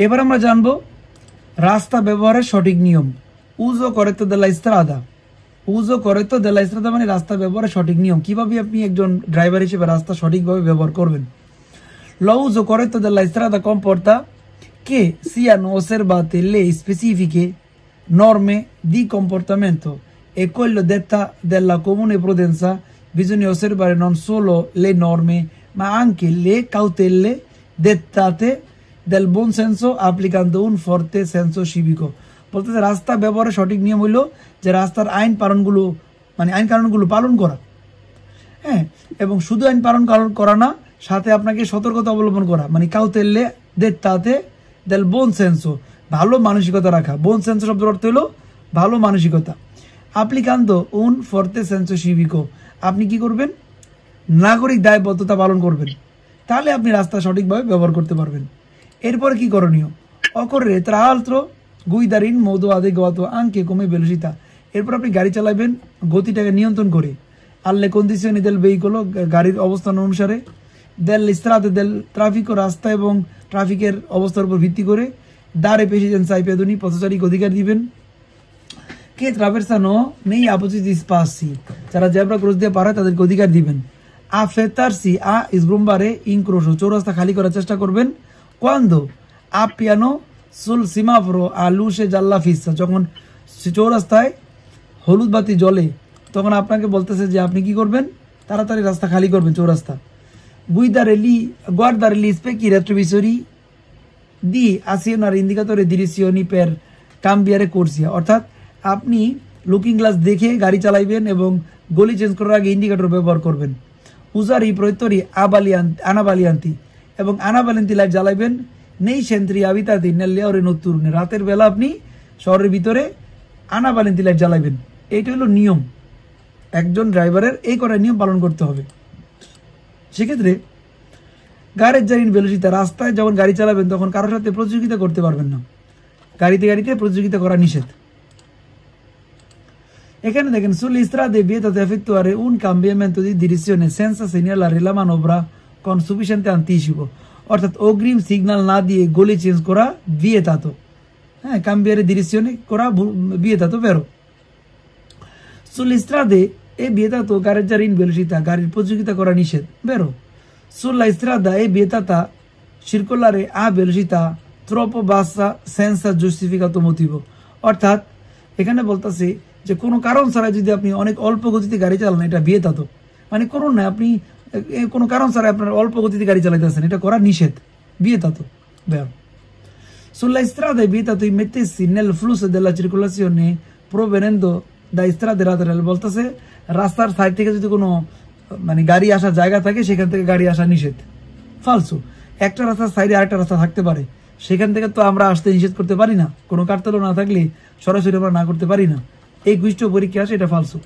এবার আমরা জানবো রাস্তা ব্যবহারের সঠিক নিয়ম। উজো করেতো দেলা ইস্ত্রাদা। উজো করেতো দেলা ইস্ত্রাদা মানে রাস্তা ব্যবহারের সঠিক নিয়ম। কিভাবে আপনি একজন ড্রাইভার হিসেবে রাস্তা সঠিকভাবে ব্যবহার করবেন। Lo uso corretto della strada comporta che siano osservate le specifiche norme di comportamento e quello detta della comune prudenza. Bisogna osservare non solo le norme ma anche le cautele dettate del buon senso applicando un forte senso civico. বলতে রাস্তা ব্যবহারের সঠিক নিয়ম হলো যে রাস্তার আইন কানুনগুলো পালন করা। হ্যাঁ, এবং শুধু আইন পালন করা না, সাথে আপনাকে সতর্কতা অবলম্বন করা, মানে কাউতেলে dettate del buon senso, ভালো মানসিকতা রাখা। বোন সেন্সো শব্দের অর্থ হলো ভালো মানসিকতা। applicando un forte senso civico, আপনি কি করবেন? নাগরিক দায়বদ্ধতা পালন করবেন, তাহলে আপনি রাস্তা সঠিকভাবে ব্যবহার করতে পারবেন। এরপরে কি করণীয়? occorre tra l'altro guidare in modo adeguato anche come velocità, এরপর আপনি গাড়ি চালাবেন গতিটাকে নিয়ন্ত্রণ করে। alle condizioni del veicolo, গাড়ির অবস্থান অনুসারে। delle strade del traffico, রাস্তা এবং ট্রাফিকের অবস্থার উপর ভিত্তি করে। dare precedenza ai pedoni, পথচারীকে অধিকার দিবেন। che traversano nei oppositi spazi, যারা জেব্রা ক্রস দিয়ে পার হয় তাদেরকে অধিকার দিবেন। affrettarsi a sgombare incrocio, চৌরাস্তা খালি করার চেষ্টা করবেন। quando appiano sul semaforo a luce gialla fissa, যখন চৌরাস্তায় হলুদ বাতি জ্বলে তখন আপনাকে বলতেছে যে আপনি কি করবেন? তাড়াতাড়ি রাস্তা খালি করবেন চৌরাস্তা। guardare gli specchi retrovisori di azionare indicatori direzioni per cambiare corsia, অর্থাৎ আপনি লুকিং গ্লাস দেখে গাড়ি চালাইবেন এবং গলি চেঞ্জ করার আগে ইন্ডিকেটর ব্যবহার করবেন। usare i proiettori anabaglianti, এবং আনাবালিয়ান্তি light জ্বালাইবেন। nei centri abitati nelle ore notturne, রাতের বেলা আপনি শহরের ভিতরে আনাবালিয়ান্তি লাইট জ্বালাইবেন। এইটা হলো নিয়ম। একজন ড্রাইভারের এই কটা নিয়ম পালন করতে হবে। সেক্ষেত্রে গাড়ির ইন ভেলোসিটি, রাস্তায় যখন গাড়ি চালাবেন তখন কারোর সাথে প্রতিযোগিতা করতে পারবেন না। গাড়িতে প্রতিযোগিতা করা নিষেধ। এখানে দেখেন sulle strade è vietato effettuare un cambiamento di direzione senza segnalare la manovra con sufficiente anticipo, অর্থাৎ অগ্রিম সিগন্যাল না দিয়ে গলি চেঞ্জ করা vietato। হ্যাঁ, cambiare direzione করা vietato, vero? sulle strade è vietato gareggiare in velocità, গাড়ির প্রতিযোগিতা করা নিষেধ, vero? sulla strada è vietata circolare a velocità troppo bassa senza giustificato motivo, অর্থাৎ এখানে বলতেছে যে কোনো কারণ ছাড়া যদি আপনি অনেক অল্প গতিতে গাড়ি চালান এটা vietato, মানে করুন না, আপনি কোনো কারণ ছাড়া আপনার অল্প গতিতে গাড়ি চালাইতেছেন, এটা করা নিষেধ, vietato, vero? sulla strada è vietato immettersi nel flusso della circolazione provenendo da strade laterali, বলতেছে রাস্তার সাইড থেকে যদি কোনো মানে গাড়ি আসার জায়গা থাকে সেখান থেকে গাড়ি আসা নিষেধ। ফালসু, একটা রাস্তার সাইডে আরেকটা রাস্তা থাকতে পারে, সেখান থেকে তো আমরা আসতে নিষেধ করতে পারি না। কোনো কার্তেলও না থাকলে সরাসরি আমরা না করতে পারি না। এই কুইজটা পরীক্ষা আসে, এটা ফালসু।